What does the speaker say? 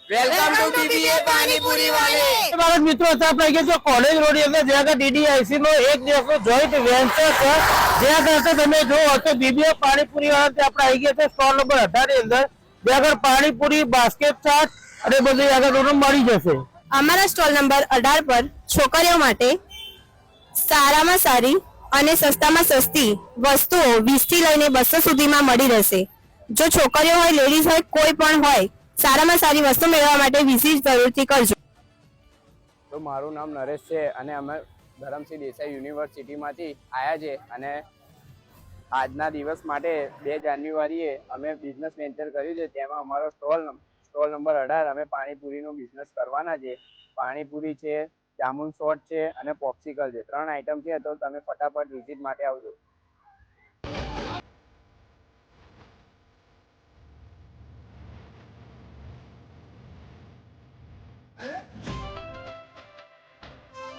Welcome to BBA panipuri વાલે। મારા મિત્રો આપણે ગયા છો કોલેજ રોડ ની અંદર, જ્યાં ડીડીઆઈસી નો એક દિવસનો જોઈન્ટ વેન્ચર છે, જ્યાં કરતા તમે જો તો બીબીએ પાણીપુરી વાળા આપણે આવી ગયા છે સ્ટોલ નંબર 18 ની અંદર, જ્યાં આગળ પાણીપુરી, બાસ્કેટ ચાટ અને બધું આગળ તમને મળી જશે। અમારા સ્ટોલ નંબર 18 પર છોકરીઓ માટે સારામાં સારી અને સસ્તામાં સસ્તી વસ્તુઓ 20 થી લઈને 200 સુધીમાં મળી રહેશે। જો છોકરીઓ હોય, લેડીઝ હોય, કોઈ પણ હોય, સારામાં સારી વસ્તુ મેળવવા માટે વિઝિટ જરૂરથી કરજો। તો મારું નામ નરેશ છે અને અમે ધરમસિંહ દેસાઈ યુનિવર્સિટીમાંથી આવ્યા છે અને આજના દિવસ માટે 2 જાન્યુઆરીએ અમે બિઝનેસ વેન્ચર કર્યું છે, તેમાં અમારો સ્ટોલ નંબર 18 અમે પાણીપુરીનો બિઝનેસ કરવાના છે। પાણીપુરી છે, જામુન શોર્ટ છે અને પોપ્સિકલ છે, 3 આઈટમ છે, તો તમે ફટાફટ વિઝિટ માટે આવજો।